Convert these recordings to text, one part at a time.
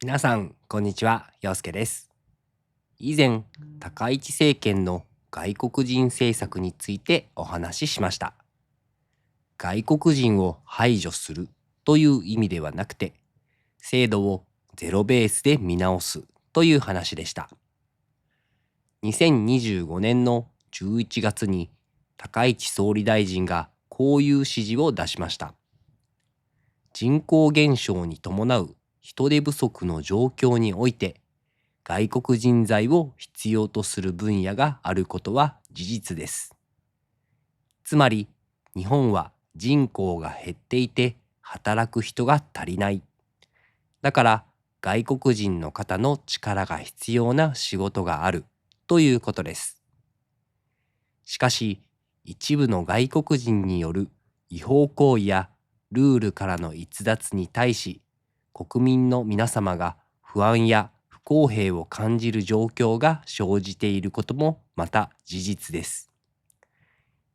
皆さん、こんにちは。陽介です。以前、高市政権の外国人政策についてお話ししました。外国人を排除するという意味ではなくて、制度をゼロベースで見直すという話でした。2025年の11月に高市総理大臣がこういう指示を出しました。人口減少に伴う人手不足の状況において、外国人材を必要とする分野があることは事実です。つまり、日本は人口が減っていて働く人が足りない。だから外国人の方の力が必要な仕事があるということです。しかし、一部の外国人による違法行為やルールからの逸脱に対し、国民の皆様が不安や不公平を感じる状況が生じていることもまた事実です。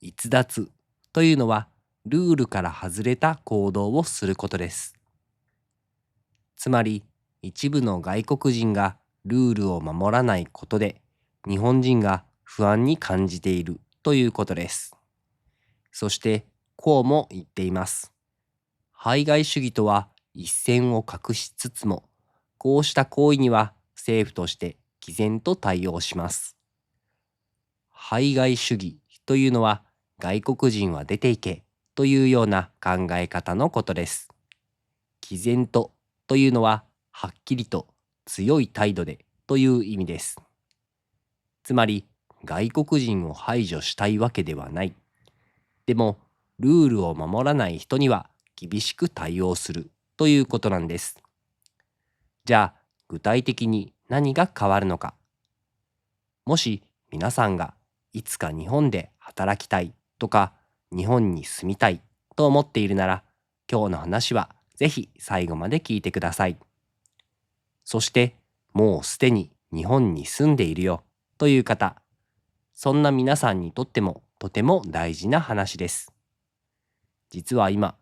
逸脱というのはルールから外れた行動をすることです。つまり一部の外国人がルールを守らないことで日本人が不安に感じているということです。そしてこうも言っています。排外主義とは一線を画しつつも、こうした行為には政府として毅然と対応します。排外主義というのは外国人は出ていけというような考え方のことです。毅然というのははっきりと強い態度でという意味です。つまり外国人を排除したいわけではない。でもルールを守らない人には厳しく対応するということなんです。じゃあ具体的に何が変わるのか。もし皆さんがいつか日本で働きたいとか日本に住みたいと思っているなら、今日の話はぜひ最後まで聞いてください。そしてもうすでに日本に住んでいるよという方、そんな皆さんにとってもとても大事な話です。実は今、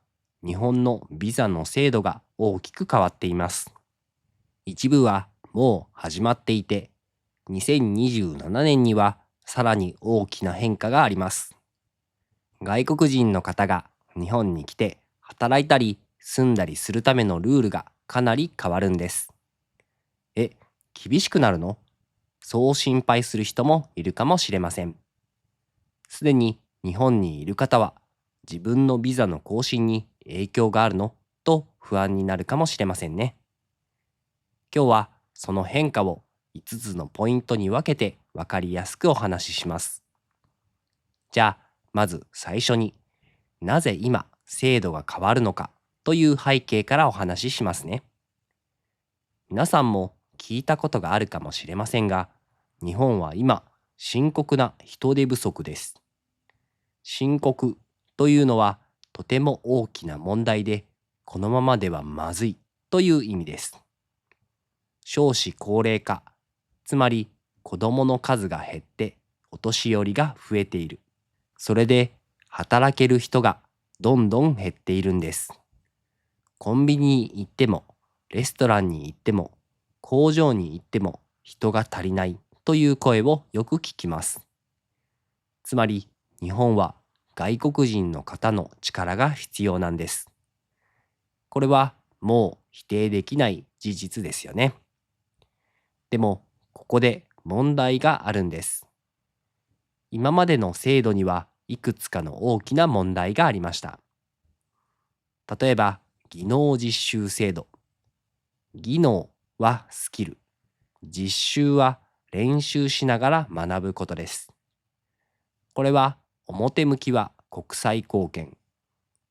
日本のビザの制度が大きく変わっています。一部はもう始まっていて、2027年にはさらに大きな変化があります。外国人の方が日本に来て働いたり住んだりするためのルールがかなり変わるんです。え、厳しくなるの？そう心配する人もいるかもしれません。すでに日本にいる方は自分のビザの更新に影響があるのと不安になるかもしれませんね。今日はその変化を5つのポイントに分けて分かりやすくお話しします。じゃあ、まず最初になぜ今制度が変わるのかという背景からお話ししますね。皆さんも聞いたことがあるかもしれませんが、日本は今深刻な人手不足です。深刻というのはとても大きな問題で、このままではまずいという意味です。少子高齢化、つまり子供の数が減ってお年寄りが増えている。それで働ける人がどんどん減っているんです。コンビニに行っても、レストランに行っても、工場に行っても人が足りないという声をよく聞きます。つまり日本は外国人の方の力が必要なんです。これはもう否定できない事実ですよね。でもここで問題があるんです。今までの制度にはいくつかの大きな問題がありました。例えば技能実習制度。技能はスキル。実習は練習しながら学ぶことです。これは表向きは国際貢献。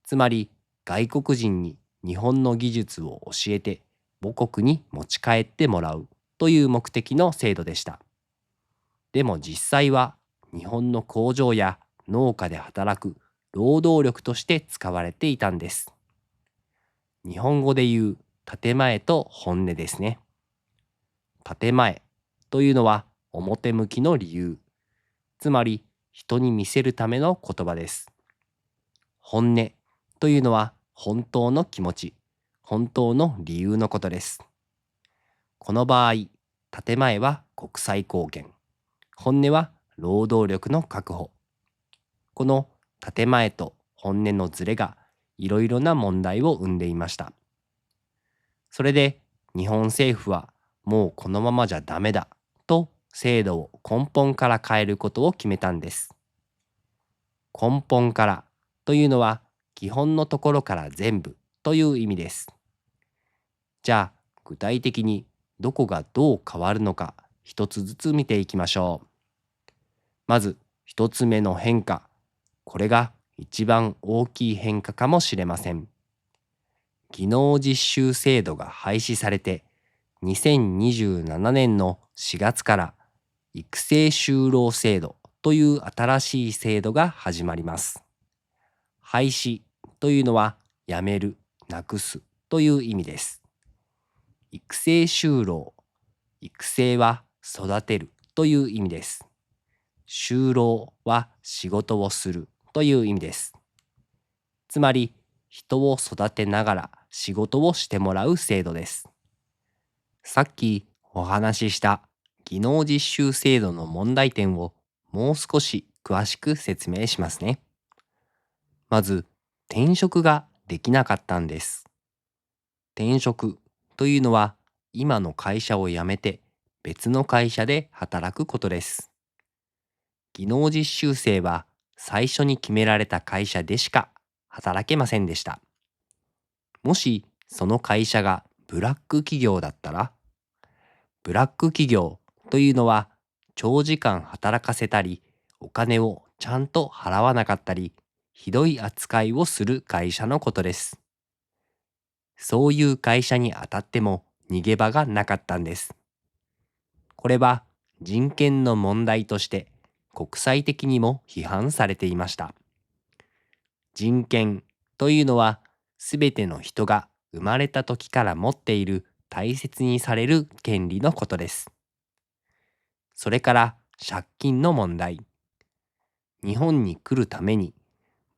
つまり外国人に日本の技術を教えて母国に持ち帰ってもらうという目的の制度でした。でも実際は日本の工場や農家で働く労働力として使われていたんです。日本語で言う建前と本音ですね。建前というのは表向きの理由、つまり人に見せるための言葉です。本音というのは本当の気持ち、本当の理由のことです。この場合、建前は国際貢献、本音は労働力の確保。この建前と本音のズレがいろいろな問題を生んでいました。それで日本政府はもうこのままじゃダメだと制度を根本から変えることを決めたんです。根本からというのは基本のところから全部という意味です。じゃあ具体的にどこがどう変わるのか一つずつ見ていきましょう。まず一つ目の変化。これが一番大きい変化かもしれません。技能実習制度が廃止されて、2027年の4月から育成就労制度という新しい制度が始まります。廃止というのはやめる、なくすという意味です。育成就労、育成は育てるという意味です。就労は仕事をするという意味です。つまり、人を育てながら仕事をしてもらう制度です。さっきお話しした技能実習制度の問題点をもう少し詳しく説明しますね。まず、転職ができなかったんです。転職というのは今の会社を辞めて別の会社で働くことです。技能実習生は最初に決められた会社でしか働けませんでした。もしその会社がブラック企業だったら、ブラック企業というのは長時間働かせたり、お金をちゃんと払わなかったり、ひどい扱いをする会社のことです。そういう会社に当たっても逃げ場がなかったんです。これは人権の問題として国際的にも批判されていました。人権というのはすべての人が生まれた時から持っている大切にされる権利のことです。それから借金の問題。日本に来るために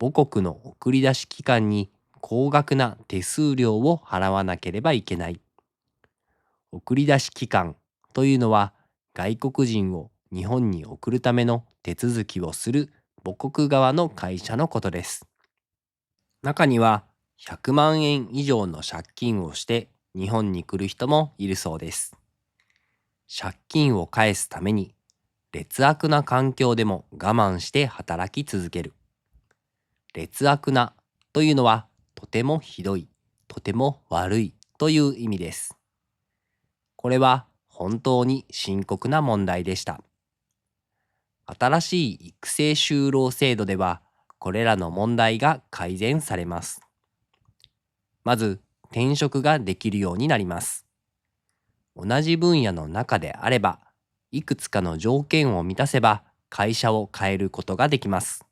母国の送り出し機関に高額な手数料を払わなければいけない。送り出し機関というのは外国人を日本に送るための手続きをする母国側の会社のことです。中には100万円以上の借金をして日本に来る人もいるそうです。借金を返すために劣悪な環境でも我慢して働き続ける。劣悪なというのはとてもひどい、とても悪いという意味です。これは本当に深刻な問題でした。新しい育成就労制度ではこれらの問題が改善されます。まず転職ができるようになります。同じ分野の中であれば、いくつかの条件を満たせば会社を変えることができます。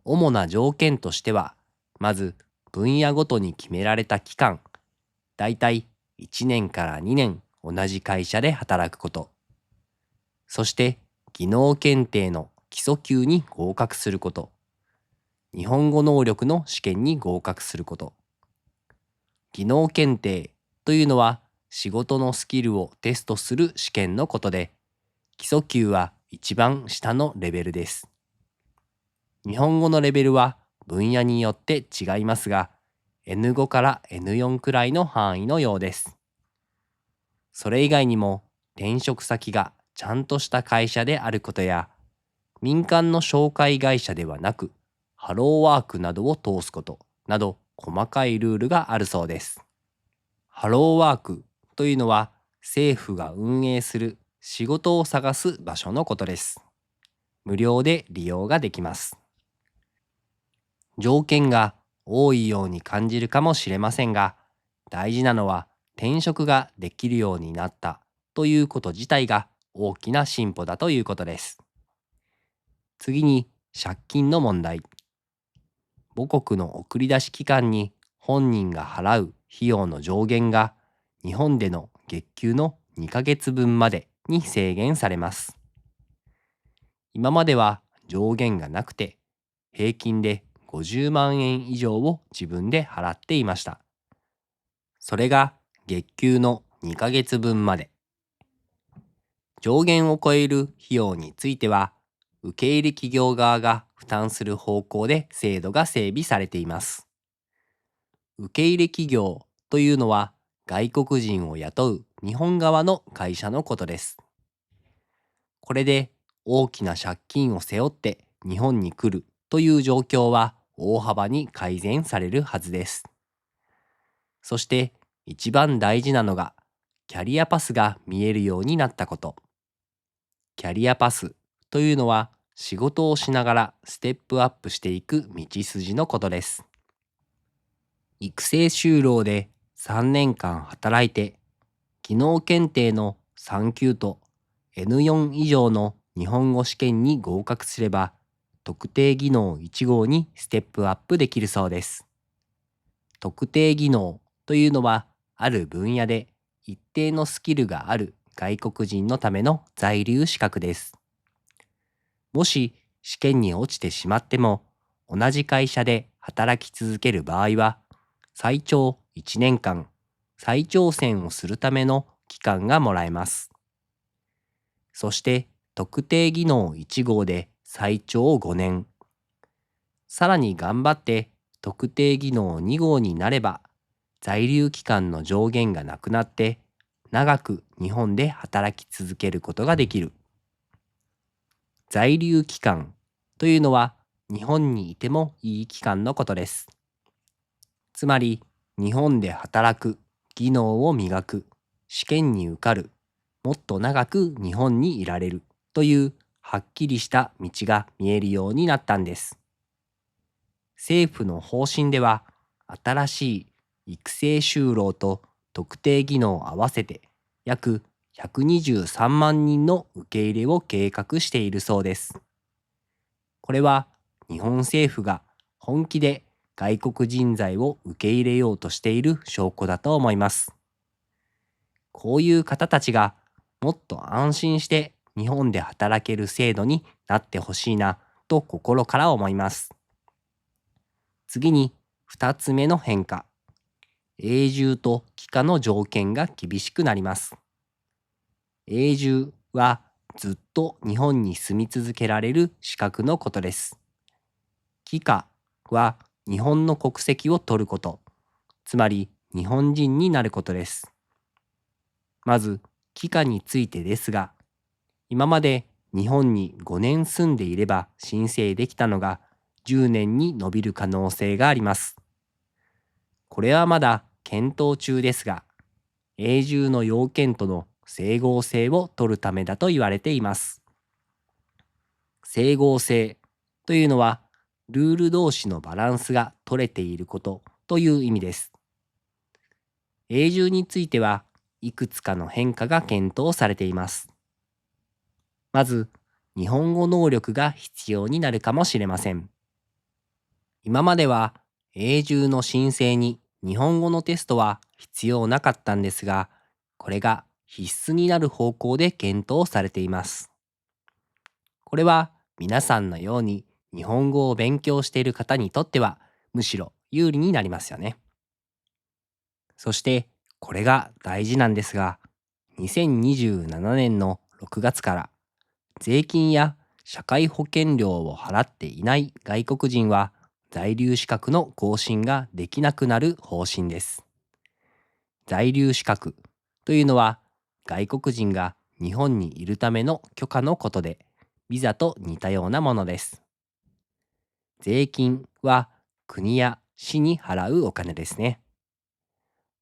主な条件としては、まず分野ごとに決められた期間、だいたい1年から2年同じ会社で働くこと、そして技能検定の基礎級に合格すること、日本語能力の試験に合格すること。技能検定というのは仕事のスキルをテストする試験のことで、基礎級は一番下のレベルです。日本語のレベルは分野によって違いますが、N5 から N4 くらいの範囲のようです。それ以外にも転職先がちゃんとした会社であることや、民間の紹介会社ではなく、ハローワークなどを通すことなど細かいルールがあるそうです。ハローワークというのは政府が運営する仕事を探す場所のことです。無料で利用ができます。条件が多いように感じるかもしれませんが、大事なのは転職ができるようになったということ自体が大きな進歩だということです。次に借金の問題。母国の送り出し機関に本人が払う費用の上限が日本での月給の2ヶ月分までに制限されます。今までは上限がなくて平均で50万円以上を自分で払っていました。それが月給の2ヶ月分まで。上限を超える費用については、受け入れ企業側が負担する方向で制度が整備されています。受け入れ企業というのは、外国人を雇う日本側の会社のことです。これで大きな借金を背負って日本に来るという状況は大幅に改善されるはずです。そして一番大事なのが、キャリアパスが見えるようになったこと。キャリアパスというのは、仕事をしながらステップアップしていく道筋のことです。育成就労で3年間働いて、技能検定の3級と N4 以上の日本語試験に合格すれば、特定技能1号にステップアップできるそうです。特定技能というのは、ある分野で一定のスキルがある外国人のための在留資格です。もし試験に落ちてしまっても、同じ会社で働き続ける場合は、最長1年間、再挑戦をするための期間がもらえます。そして、特定技能1号で最長5年。さらに頑張って特定技能2号になれば、在留期間の上限がなくなって、長く日本で働き続けることができる。在留期間というのは、日本にいてもいい期間のことです。つまり、日本で働く、技能を磨く、試験に受かる、もっと長く日本にいられるというはっきりした道が見えるようになったんです。政府の方針では、新しい育成就労と特定技能を合わせて約123万人の受け入れを計画しているそうです。これは日本政府が本気で外国人材を受け入れようとしている証拠だと思います。こういう方たちがもっと安心して日本で働ける制度になってほしいなと心から思います。次に2つ目の変化。永住と帰化の条件が厳しくなります。永住はずっと日本に住み続けられる資格のことです。帰化は日本の国籍を取ること、つまり日本人になることです。まず、帰化についてですが、今まで日本に5年住んでいれば申請できたのが10年に伸びる可能性があります。これはまだ検討中ですが、永住の要件との整合性を取るためだと言われています。整合性というのは、ルール同士のバランスが取れていることという意味です。永住についてはいくつかの変化が検討されています。まず、日本語能力が必要になるかもしれません。今までは永住の申請に日本語のテストは必要なかったんですが、これが必須になる方向で検討されています。これは皆さんのように日本語を勉強している方にとってはむしろ有利になりますよね。そしてこれが大事なんですが、2027年の6月から税金や社会保険料を払っていない外国人は在留資格の更新ができなくなる方針です。在留資格というのは、外国人が日本にいるための許可のことで、ビザと似たようなものです。税金は国や市に払うお金ですね。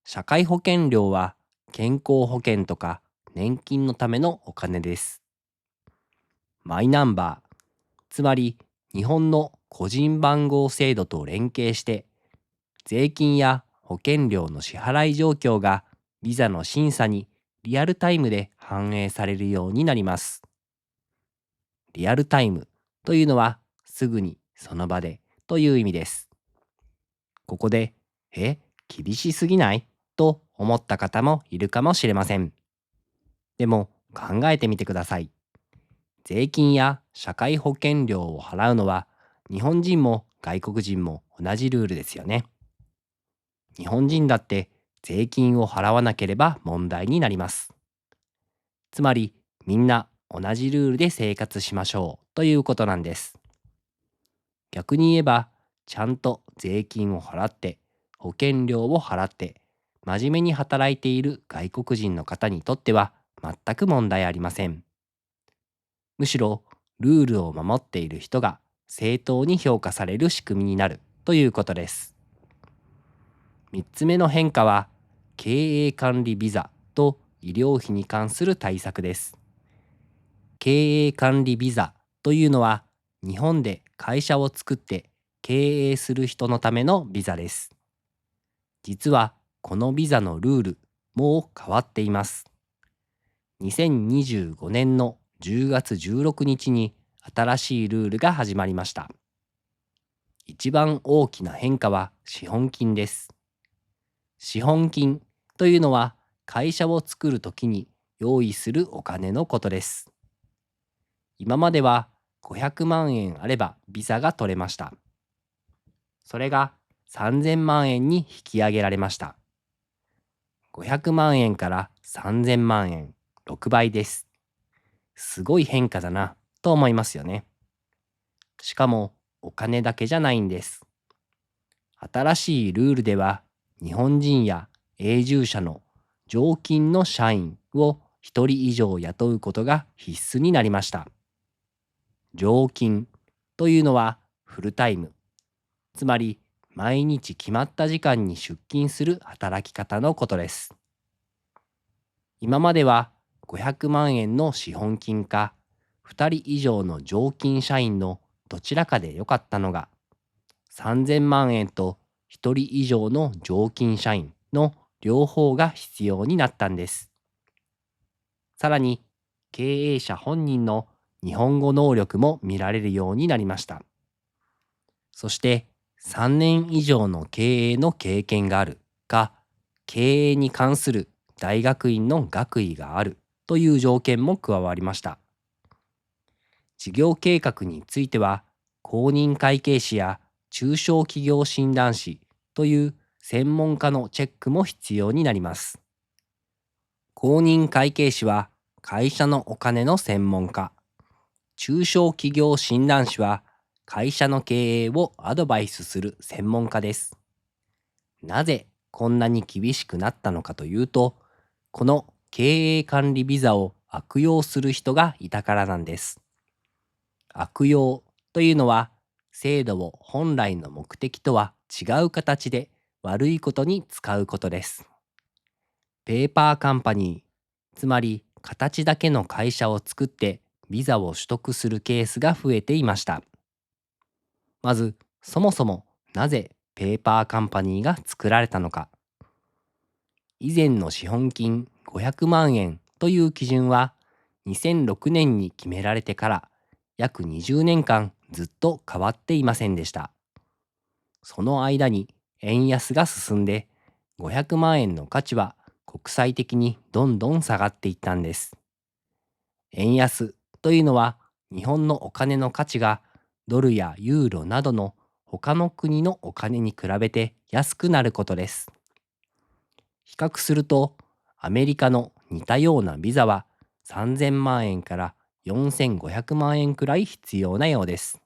社会保険料は健康保険とか年金のためのお金です。マイナンバー、つまり日本の個人番号制度と連携して、税金や保険料の支払い状況がビザの審査にリアルタイムで反映されるようになります。リアルタイムというのは、すぐにその場でという意味です。ここで、厳しすぎないと思った方もいるかもしれません。でも考えてみてください。税金や社会保険料を払うのは、日本人も外国人も同じルールですよね。日本人だって税金を払わなければ問題になります。つまり、みんな同じルールで生活しましょうということなんです。逆に言えば、ちゃんと税金を払って、保険料を払って、真面目に働いている外国人の方にとっては全く問題ありません。むしろ、ルールを守っている人が正当に評価される仕組みになるということです。3つ目の変化は、経営管理ビザと医療費に関する対策です。経営管理ビザというのは、日本で会社を作って経営する人のためのビザです。実はこのビザのルール、もう変わっています。2025年の10月16日に新しいルールが始まりました。一番大きな変化は資本金です。資本金というのは、会社を作るときに用意するお金のことです。今までは500万円あればビザが取れました。それが3000万円に引き上げられました。500万円から3000万円、6倍です。すごい変化だなと思いますよね。しかもお金だけじゃないんです。新しいルールでは、日本人や永住者の常勤の社員を1人以上雇うことが必須になりました。常勤というのはフルタイム、つまり毎日決まった時間に出勤する働き方のことです。今までは500万円の資本金か2人以上の常勤社員のどちらかでよかったのが、3000万円と1人以上の常勤社員の両方が必要になったんです。さらに、経営者本人の日本語能力も見られるようになりました。そして、3年以上の経営の経験があるか、経営に関する大学院の学位があるという条件も加わりました。事業計画については、公認会計士や中小企業診断士という専門家のチェックも必要になります。公認会計士は会社のお金の専門家、中小企業診断士は会社の経営をアドバイスする専門家です。なぜこんなに厳しくなったのかというと、この経営管理ビザを悪用する人がいたからなんです。悪用というのは、制度を本来の目的とは違う形で悪いことに使うことです。ペーパーカンパニー、つまり形だけの会社を作ってビザを取得するケースが増えていました。まず、そもそもなぜペーパーカンパニーが作られたのか。以前の資本金500万円という基準は、2006年に決められてから約20年間ずっと変わっていませんでした。その間に円安が進んで、500万円の価値は国際的にどんどん下がっていったんです。円安というのは、日本のお金の価値がドルやユーロなどの他の国のお金に比べて安くなることです。比較すると、アメリカの似たようなビザは3000万円から4500万円くらい必要なようです。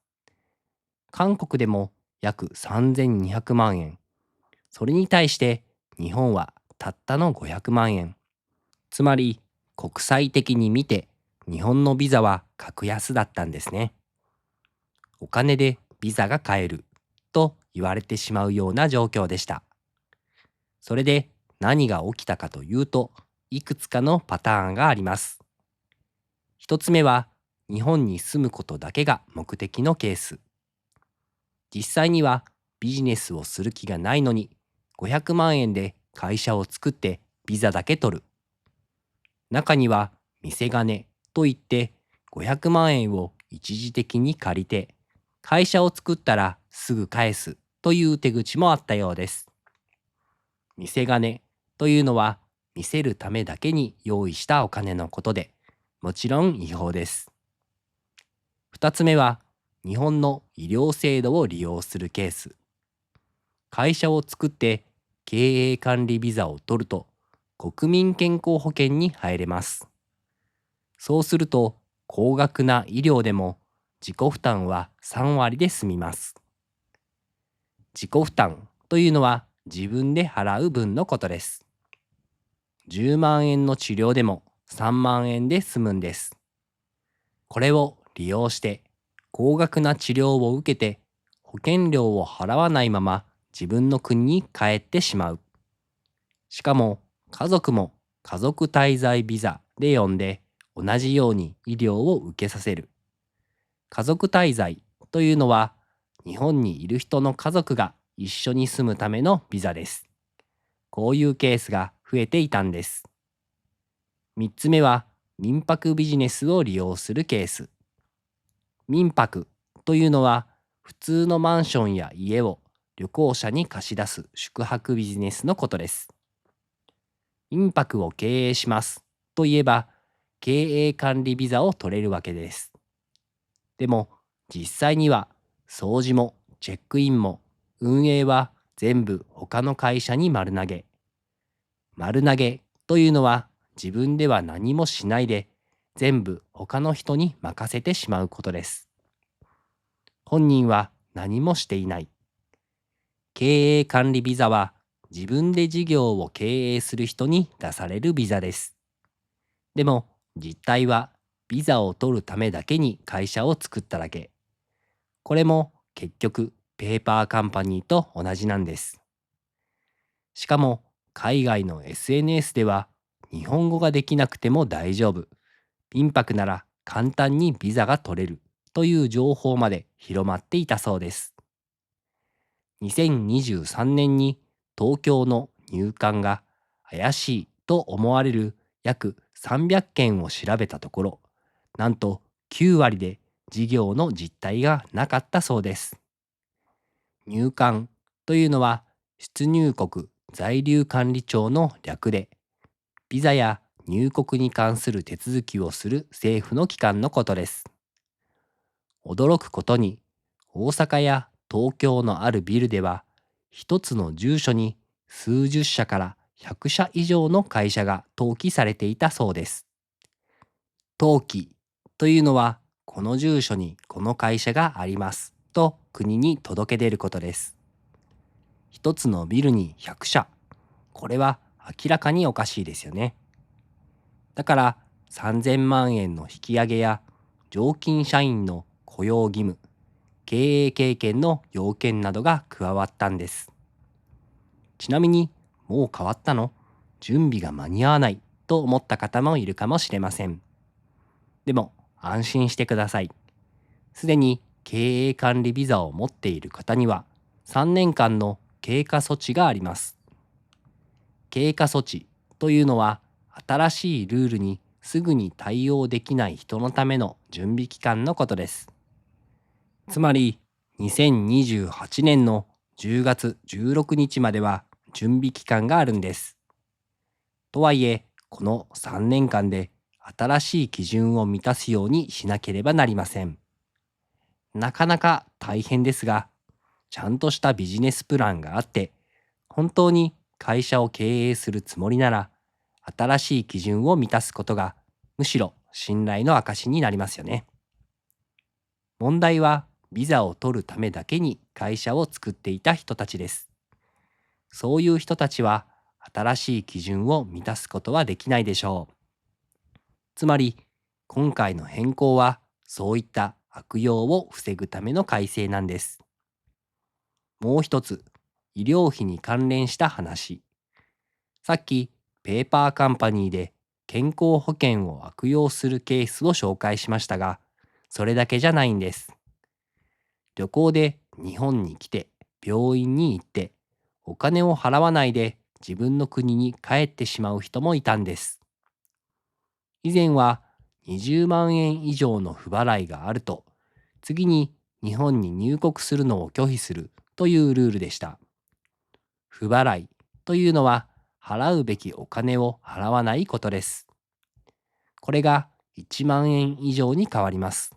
韓国でも約3200万円。それに対して日本はたったの500万円。つまり、国際的に見て日本のビザは格安だったんですね。お金でビザが買えると言われてしまうような状況でした。それで何が起きたかというと、いくつかのパターンがあります。一つ目は、日本に住むことだけが目的のケース。実際にはビジネスをする気がないのに、500万円で会社を作ってビザだけ取る。中には、店金といって500万円を一時的に借りて、会社を作ったらすぐ返すという手口もあったようです。店金というのは、見せるためだけに用意したお金のことで、もちろん違法です。二つ目は、日本の医療制度を利用するケース。会社を作って経営管理ビザを取ると国民健康保険に入れます。そうすると高額な医療でも自己負担は3割で済みます。自己負担というのは自分で払う分のことです。10万円の治療でも3万円で済むんです。これを利用して高額な治療を受けて保険料を払わないまま自分の国に帰ってしまう。しかも家族も家族滞在ビザで呼んで同じように医療を受けさせる。家族滞在というのは日本にいる人の家族が一緒に住むためのビザです。こういうケースが増えていたんです。3つ目は民泊ビジネスを利用するケース。民泊というのは普通のマンションや家を旅行者に貸し出す宿泊ビジネスのことです。民泊を経営しますといえば経営管理ビザを取れるわけです。でも実際には掃除もチェックインも運営は全部他の会社に丸投げ。丸投げというのは自分では何もしないで全部他の人に任せてしまうことです。本人は何もしていない。経営管理ビザは自分で事業を経営する人に出されるビザです。でも実態はビザを取るためだけに会社を作っただけ。これも結局ペーパーカンパニーと同じなんです。しかも海外の SNS では日本語ができなくても大丈夫。民泊なら簡単にビザが取れるという情報まで広まっていたそうです。2023年に東京の入管が怪しいと思われる約300件を調べたところ、なんと9割で事業の実態がなかったそうです。入管というのは出入国在留管理庁の略で、ビザや入国に関する手続きをする政府の機関のことです。驚くことに、大阪や東京のあるビルでは、一つの住所に数十社から100社以上の会社が登記されていたそうです。登記というのは、この住所にこの会社がありますと国に届け出ることです。一つのビルに100社。これは明らかにおかしいですよね。だから3000万円の引き上げや常勤社員の雇用義務、経営経験の要件などが加わったんです。ちなみに、もう変わったの？準備が間に合わないと思った方もいるかもしれません。でも安心してください。すでに経営管理ビザを持っている方には3年間の経過措置があります。経過措置というのは新しいルールにすぐに対応できない人のための準備期間のことです。つまり2028年の10月16日までは準備期間があるんです。とはいえ、この3年間で新しい基準を満たすようにしなければなりません。なかなか大変ですが、ちゃんとしたビジネスプランがあって、本当に会社を経営するつもりなら、新しい基準を満たすことがむしろ信頼の証になりますよね。問題はビザを取るためだけに会社を作っていた人たちです。そういう人たちは新しい基準を満たすことはできないでしょう。つまり今回の変更はそういった悪用を防ぐための改正なんです。もう一つ、医療費に関連した話。さっきペーパーカンパニーで健康保険を悪用するケースを紹介しましたが、それだけじゃないんです。旅行で日本に来て病院に行ってお金を払わないで自分の国に帰ってしまう人もいたんです。以前は20万円以上の不払いがあると次に日本に入国するのを拒否するというルールでした。不払いというのは払うべきお金を払わないことです。これが1万円以上に変わります。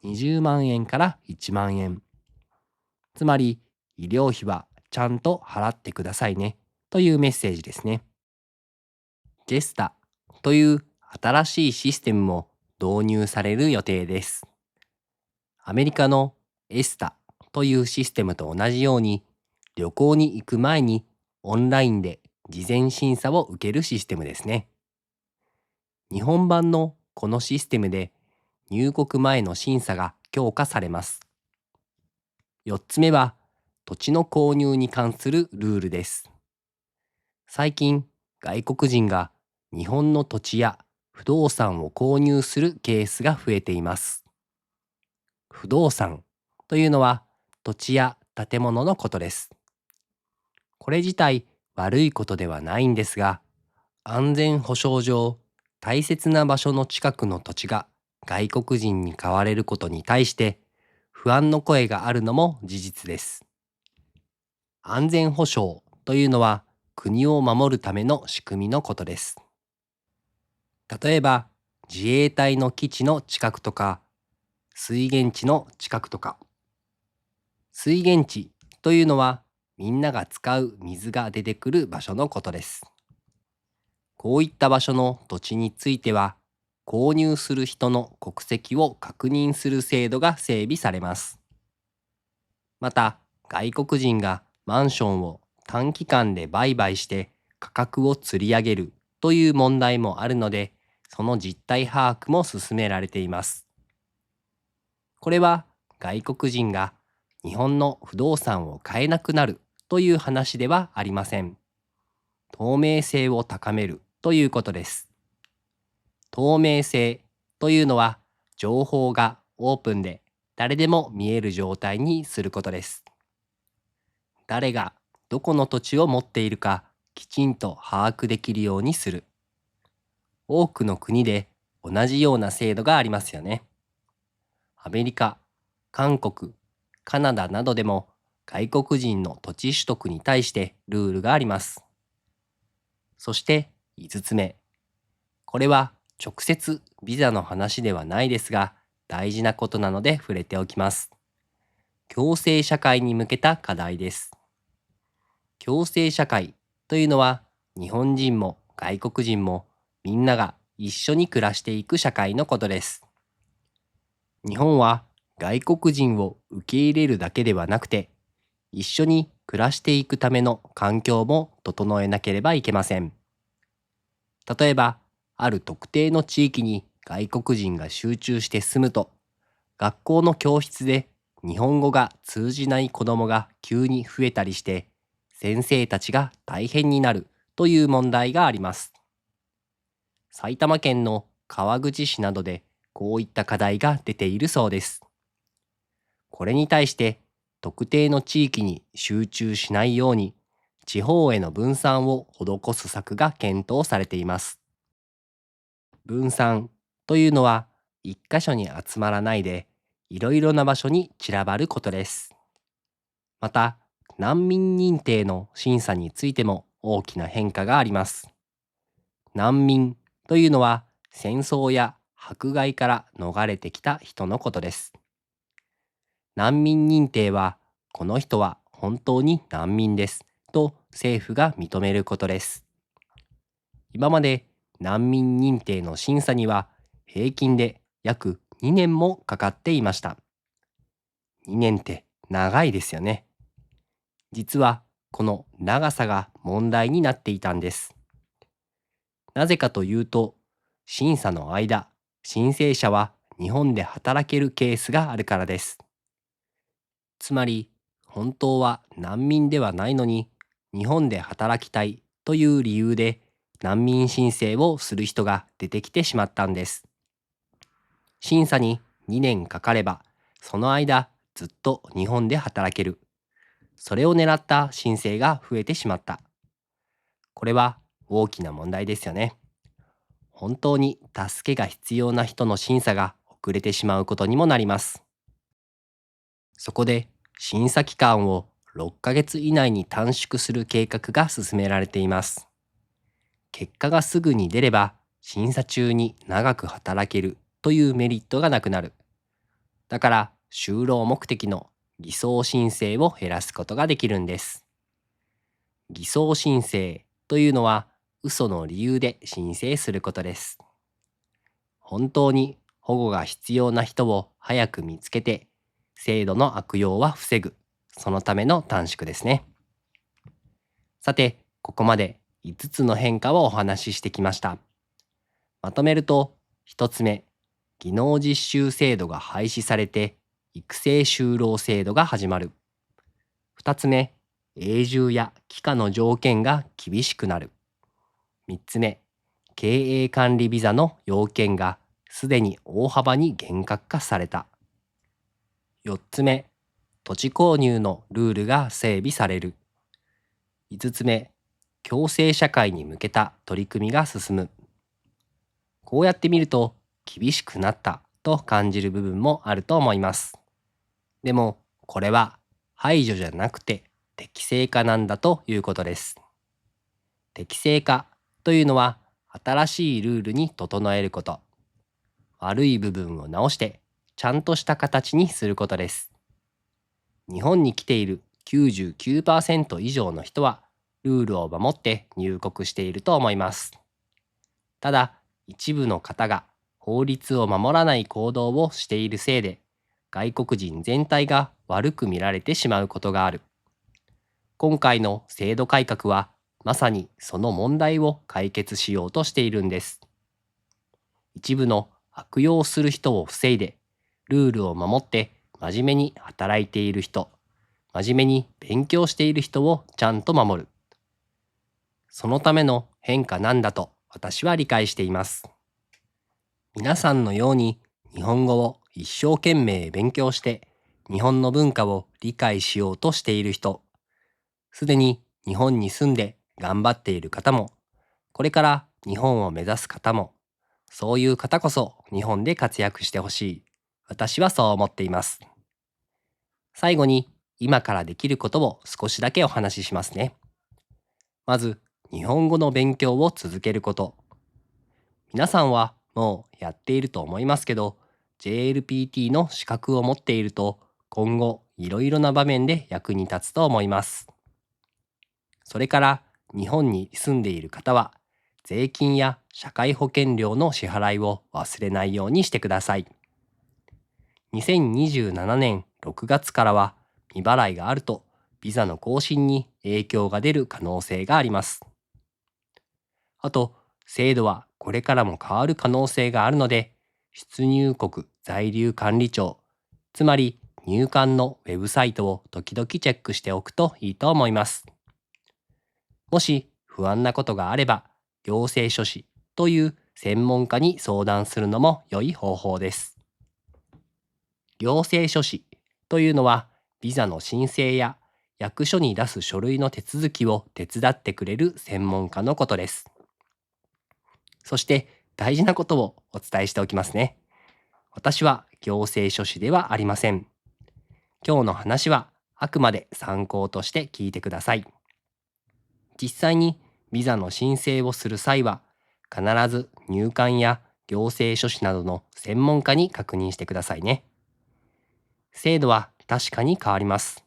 20万円から1万円。つまり医療費はちゃんと払ってくださいねというメッセージですね。ゲスタという新しいシステムも導入される予定です。アメリカのエスタというシステムと同じように、旅行に行く前にオンラインで事前審査を受けるシステムですね。日本版のこのシステムで入国前の審査が強化されます。4つ目は土地の購入に関するルールです。最近、外国人が日本の土地や不動産を購入するケースが増えています。不動産というのは土地や建物のことです。これ自体悪いことではないんですが、安全保障上、大切な場所の近くの土地が外国人に買われることに対して不安の声があるのも事実です。安全保障というのは国を守るための仕組みのことです。例えば自衛隊の基地の近くとか水源地の近くとか。水源地というのはみんなが使う水が出てくる場所のことです。こういった場所の土地については、購入する人の国籍を確認する制度が整備されます。また、外国人がマンションを短期間で売買して価格を吊り上げるという問題もあるので、その実態把握も進められています。これは外国人が日本の不動産を買えなくなるという話ではありません。透明性を高めるということです。透明性というのは情報がオープンで誰でも見える状態にすることです。誰がどこの土地を持っているかきちんと把握できるようにする。多くの国で同じような制度がありますよね。アメリカ、韓国、カナダなどでも外国人の土地取得に対してルールがあります。そして5つ目。これは直接ビザの話ではないですが、大事なことなので触れておきます。共生社会に向けた課題です。共生社会というのは、日本人も外国人もみんなが一緒に暮らしていく社会のことです。日本は外国人を受け入れるだけではなくて、一緒に暮らしていくための環境も整えなければいけません。例えば、ある特定の地域に外国人が集中して住むと、学校の教室で日本語が通じない子どもが急に増えたりして、先生たちが大変になるという問題があります。埼玉県の川口市などでこういった課題が出ているそうです。これに対して特定の地域に集中しないように地方への分散を施す策が検討されています。分散というのは一箇所に集まらないでいろいろな場所に散らばることです。また、難民認定の審査についても大きな変化があります。難民というのは戦争や迫害から逃れてきた人のことです。難民認定は、この人は本当に難民ですと政府が認めることです。今まで難民認定の審査には平均で約2年もかかっていました。2年って長いですよね。実はこの長さが問題になっていたんです。なぜかというと、審査の間、申請者は日本で働けるケースがあるからです。つまり、本当は難民ではないのに、日本で働きたいという理由で難民申請をする人が出てきてしまったんです。審査に2年かかれば、その間ずっと日本で働ける。それを狙った申請が増えてしまった。これは大きな問題ですよね。本当に助けが必要な人の審査が遅れてしまうことにもなります。そこで審査期間を6ヶ月以内に短縮する計画が進められています。結果がすぐに出れば審査中に長く働けるというメリットがなくなる。だから就労目的の偽装申請を減らすことができるんです。偽装申請というのは嘘の理由で申請することです。本当に保護が必要な人を早く見つけて、制度の悪用は防ぐ、そのための短縮ですね。さて、ここまで5つの変化をお話ししてきました。まとめると、1つ目、技能実習制度が廃止されて、育成就労制度が始まる。2つ目、永住や帰化の条件が厳しくなる。3つ目、経営管理ビザの要件がすでに大幅に厳格化された。4つ目、土地購入のルールが整備される。5つ目、共生社会に向けた取り組みが進む。こうやって見ると厳しくなったと感じる部分もあると思います。でもこれは排除じゃなくて適正化なんだということです。適正化というのは新しいルールに整えること。悪い部分を直してちゃんとした形にすることです。日本に来ている 99% 以上の人はルールを守って入国していると思います。ただ、一部の方が法律を守らない行動をしているせいで、外国人全体が悪く見られてしまうことがある。今回の制度改革は、まさにその問題を解決しようとしているんです。一部の悪用する人を防いで、ルールを守って真面目に働いている人、真面目に勉強している人をちゃんと守る。そのための変化なんだと私は理解しています。皆さんのように日本語を一生懸命勉強して日本の文化を理解しようとしている人、すでに日本に住んで頑張っている方も、これから日本を目指す方も、そういう方こそ日本で活躍してほしい。私はそう思っています。最後に今からできることを少しだけお話ししますね。まず、日本語の勉強を続けること。皆さんはもうやっていると思いますけど、JLPT の資格を持っていると今後いろいろな場面で役に立つと思います。それから日本に住んでいる方は税金や社会保険料の支払いを忘れないようにしてください。2027年6月からは未払いがあるとビザの更新に影響が出る可能性があります。あと、制度はこれからも変わる可能性があるので、出入国在留管理庁、つまり入管のウェブサイトを時々チェックしておくといいと思います。もし不安なことがあれば、行政書士という専門家に相談するのも良い方法です。行政書士というのは、ビザの申請や役所に出す書類の手続きを手伝ってくれる専門家のことです。そして大事なことをお伝えしておきますね。私は行政書士ではありません。今日の話はあくまで参考として聞いてください。実際にビザの申請をする際は、必ず入管や行政書士などの専門家に確認してくださいね。制度は確かに変わります。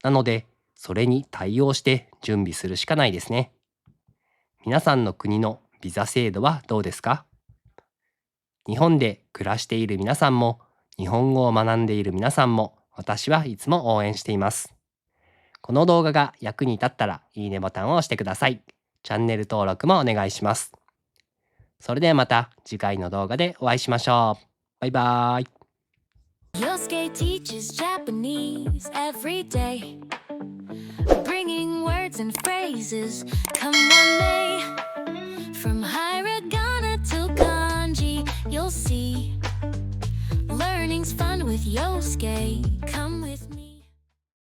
なので、それに対応して準備するしかないですね。皆さんの国のビザ制度はどうですか？日本で暮らしている皆さんも、日本語を学んでいる皆さんも、私はいつも応援しています。この動画が役に立ったら、いいねボタンを押してください。チャンネル登録もお願いします。それではまた次回の動画でお会いしましょう。バイバーイ。Yosuke teaches Japanese every day, bringing words and phrases come one day. From hiragana to kanji, you'll see learning's fun with Yosuke. Come with me.